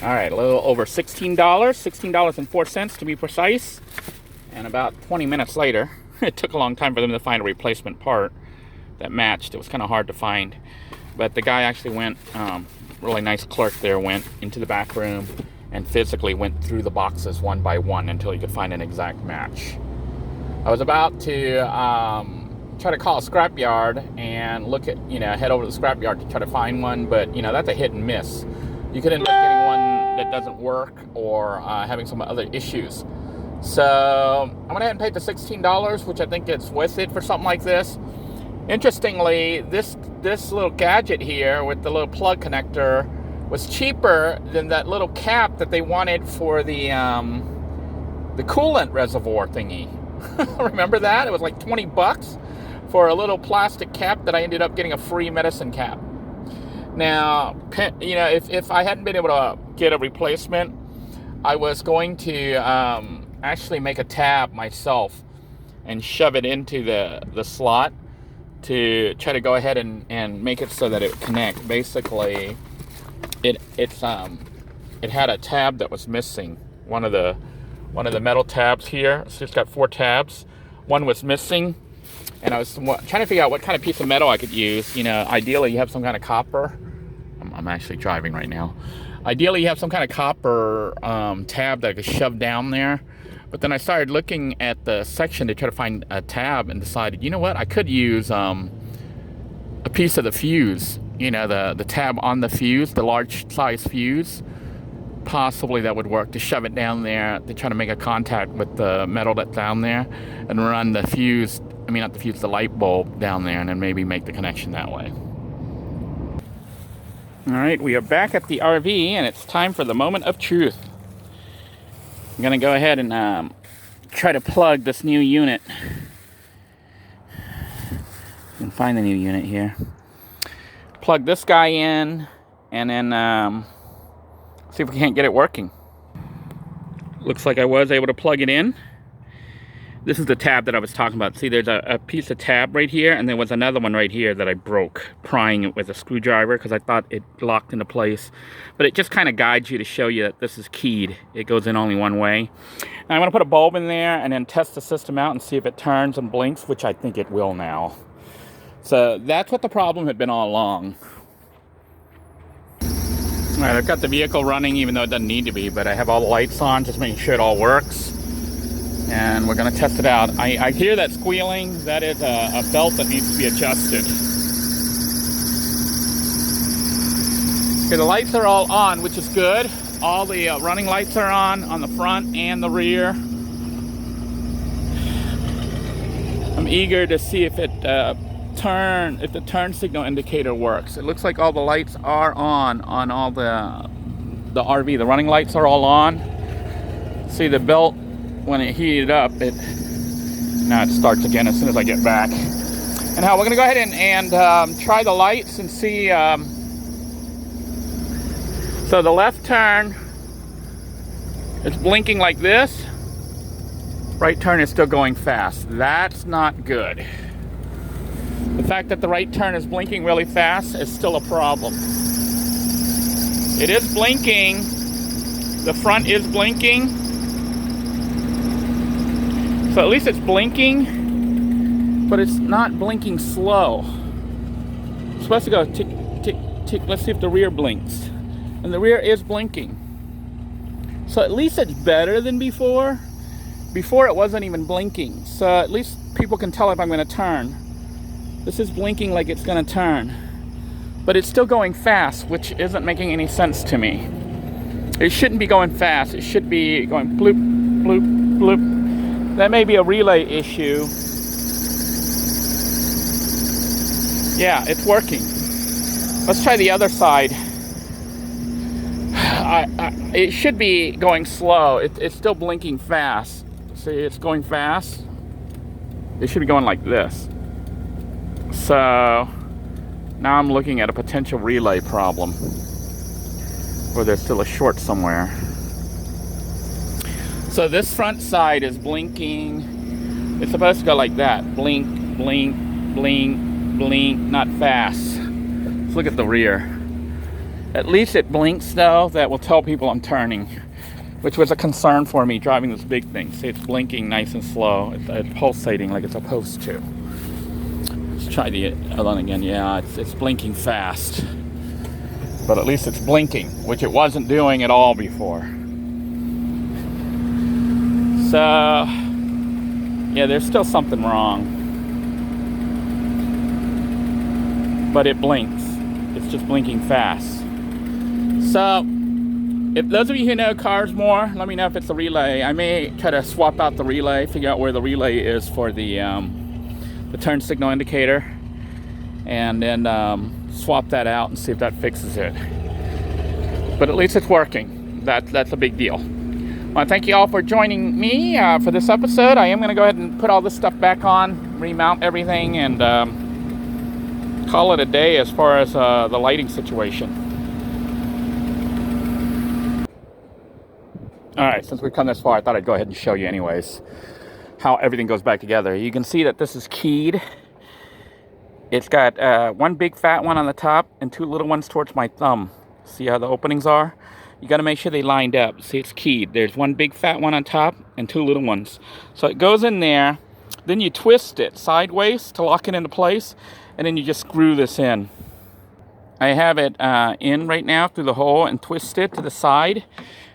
All right, a little over $16.04 to be precise. And about 20 minutes later, it took a long time for them to find a replacement part that matched. It was kind of hard to find. But the guy actually went, really nice clerk there, went into the back room and physically went through the boxes one by one until he could find an exact match. I was about to try to call a scrapyard and look at, head over to the scrapyard to try to find one, but, that's a hit and miss. You could end up getting one that doesn't work or having some other issues. So I went ahead and paid the $16, which I think it's worth it for something like this. Interestingly, this little gadget here with the little plug connector was cheaper than that little cap that they wanted for the coolant reservoir thingy. Remember that? It was like 20 bucks for a little plastic cap that I ended up getting a free medicine cap. Now, if I hadn't been able to get a replacement, I was going to actually make a tab myself and shove it into the slot to try to go ahead and make it so that it would connect. Basically, it had a tab that was missing. One of the metal tabs here. It's just got 4 tabs. One was missing, and I was trying to figure out what kind of piece of metal I could use. Ideally you have some kind of copper. I'm actually driving right now. Ideally you have some kind of copper tab that I could shove down there. But then I started looking at the section to try to find a tab and decided, you know what, I could use a piece of the fuse. The tab on the fuse, the large size fuse. Possibly that would work, to shove it down there to try to make a contact with the metal that's down there and run the fuse, the light bulb down there, and then maybe make the connection that way. All right, we are back at the RV and it's time for the moment of truth. I'm gonna go ahead and try to plug this new unit. You can find the new unit here. Plug this guy in and then see if we can't get it working. Looks like I was able to plug it in. This is the tab that I was talking about. See, there's a piece of tab right here, and there was another one right here that I broke, prying it with a screwdriver because I thought it locked into place. But it just kind of guides you to show you that this is keyed. It goes in only one way. Now I'm going to put a bulb in there and then test the system out and see if it turns and blinks, which I think it will now. So that's what the problem had been all along. All right, I've got the vehicle running even though it doesn't need to be, but I have all the lights on, just making sure it all works. And we're going to test it out. I hear that squealing. That is a belt that needs to be adjusted. Okay, the lights are all on, which is good. All the running lights are on the front and the rear. I'm eager to see if the turn signal indicator works. It looks like all the lights are on all the RV. The running lights are all on. See the belt, when it heated up, now it starts again as soon as I get back. And now we're gonna go ahead and try the lights and see. So the left turn, it's blinking like this. Right turn is still going fast. That's not good. The fact that the right turn is blinking really fast is still a problem. It is blinking. The front is blinking. So at least it's blinking, but it's not blinking slow. It's supposed to go tick, tick, tick. Let's see if the rear blinks. And the rear is blinking. So at least it's better than before. Before it wasn't even blinking. So at least people can tell if I'm going to turn. This is blinking like it's going to turn. But it's still going fast, which isn't making any sense to me. It shouldn't be going fast. It should be going bloop, bloop, bloop. That may be a relay issue. Yeah, it's working. Let's try the other side. It should be going slow. It's still blinking fast. See, it's going fast. It should be going like this. So now I'm looking at a potential relay problem, or there's still a short somewhere. So this front side is blinking. It's supposed to go like that. Blink, blink, blink, blink, not fast. Let's look at the rear. At least it blinks though. That will tell people I'm turning, which was a concern for me driving this big thing. See, it's blinking nice and slow. It's pulsating like it's supposed to. Let's try the other one again. Yeah, it's blinking fast. But at least it's blinking, which it wasn't doing at all before. So, yeah, there's still something wrong. But it blinks. It's just blinking fast. So, if those of you who know cars more, let me know if it's the relay. I may try to swap out the relay, figure out where the relay is for the turn signal indicator, and then swap that out and see if that fixes it. But at least it's working. That's a big deal. I want to thank you all for joining me for this episode. I am going to go ahead and put all this stuff back on, remount everything, and call it a day as far as the lighting situation. Alright, since we've come this far, I thought I'd go ahead and show you anyways how everything goes back together. You can see that this is keyed. It's got one big fat one on the top and two little ones towards my thumb. See how the openings are? You got to make sure they lined up. See, it's keyed. There's one big fat one on top and two little ones. So it goes in there. Then you twist it sideways to lock it into place. And then you just screw this in. I have it in right now through the hole and twist it to the side.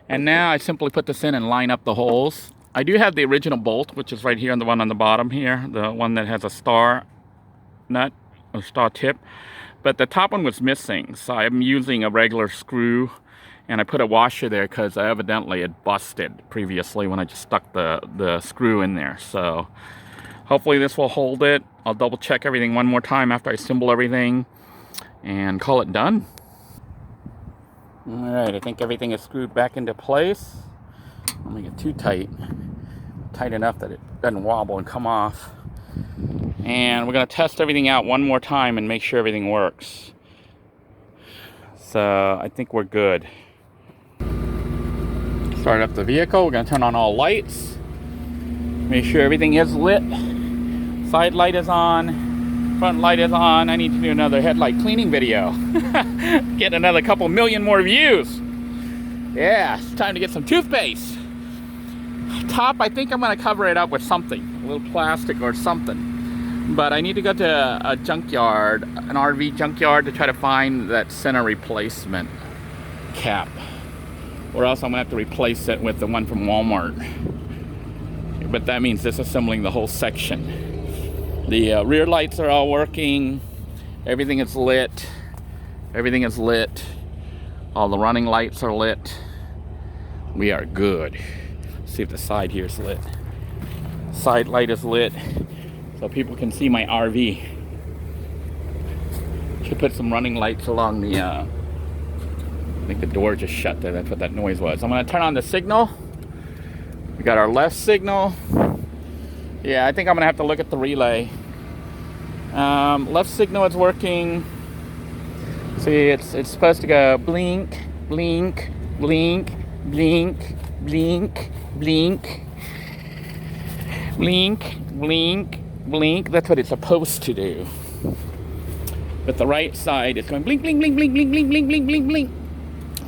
And now I simply put this in and line up the holes. I do have the original bolt, which is right here, and the one on the bottom here, the one that has a star nut, a star tip. But the top one was missing, so I'm using a regular screw, and I put a washer there because evidently it busted previously when I just stuck the screw in there. So hopefully this will hold it. I'll double check everything one more time after I assemble everything and call it done. Alright, I think everything is screwed back into place. Don't make it too tight. Tight enough that it doesn't wobble and come off. And we're going to test everything out one more time and make sure everything works. So, I think we're good. Start up the vehicle. We're going to turn on all lights. Make sure everything is lit. Side light is on. Front light is on. I need to do another headlight cleaning video. Get another couple million more views. Yeah, it's time to get some toothpaste. Top, I think I'm going to cover it up with something. A little plastic or something. But I need to go to a junkyard, an RV junkyard, to try to find that center replacement cap. Or else I'm going to have to replace it with the one from Walmart. But that means disassembling the whole section. The rear lights are all working. Everything is lit. Everything is lit. All the running lights are lit. We are good. Let's see if the side here is lit. Side light is lit, so people can see my RV. Should put some running lights along the, I think the door just shut there. That's what that noise was. I'm going to turn on the signal. We got our left signal. Yeah, I think I'm going to have to look at the relay. Left signal is working. See, it's supposed to go blink, blink, blink, blink, blink, blink, blink, blink, blink. That's what it's supposed to do. But the right side is going blink, blink, blink, blink, blink, blink, blink, blink, blink, blink.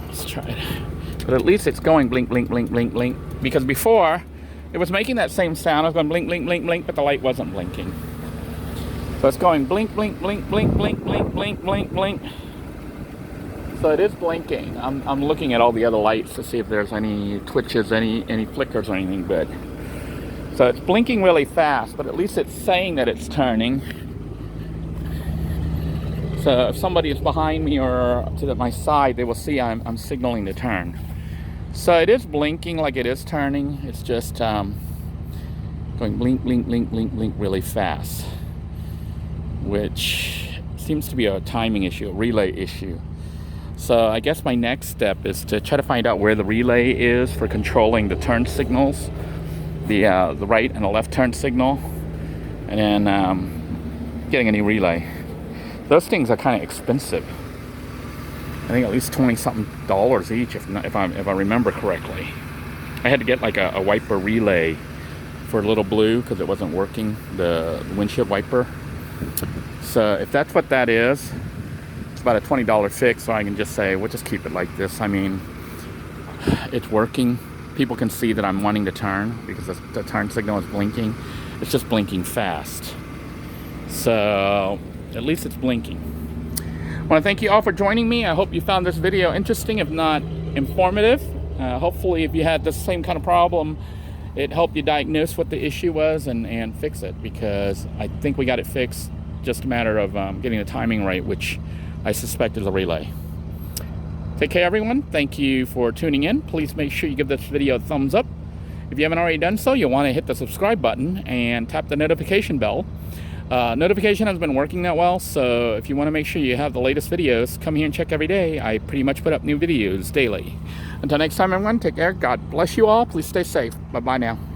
Let's try it. But at least it's going blink, blink, blink, blink, blink. Because before, it was making that same sound. I was going blink, blink, blink, blink, but the light wasn't blinking. So it's going blink, blink, blink, blink, blink, blink, blink, blink, blink. So it is blinking. I'm looking at all the other lights to see if there's any twitches, any flickers or anything, but so it's blinking really fast, but at least it's saying that it's turning. So if somebody is behind me or to my side, they will see I'm signaling to turn. So it is blinking like it is turning. It's just going blink, blink, blink, blink, blink really fast, which seems to be a timing issue, a relay issue. So I guess my next step is to try to find out where the relay is for controlling the turn signals, the right and the left turn signal, and then getting a new relay. Those things are kind of expensive. I think at least $20-something each, if I remember correctly. I had to get like a wiper relay for Little Blue because it wasn't working, the windshield wiper. So if that's what that is, about a $20 fix, so I can just say, we'll just keep it like this. I mean, it's working. People can see that I'm wanting to turn because the turn signal is blinking. It's just blinking fast. So at least it's blinking. I want to thank you all for joining me. I hope you found this video interesting, if not informative. Hopefully, if you had the same kind of problem, it helped you diagnose what the issue was and fix it, because I think we got it fixed. Just a matter of getting the timing right, which I suspect is a relay. Take care, everyone. Thank you for tuning in. Please make sure you give this video a thumbs up. If you haven't already done so, you'll want to hit the subscribe button and tap the notification bell. Notification has been working that well, so if you want to make sure you have the latest videos, come here and check every day. I pretty much put up new videos daily. Until next time, everyone, take care. God bless you all. Please stay safe. Bye-bye now.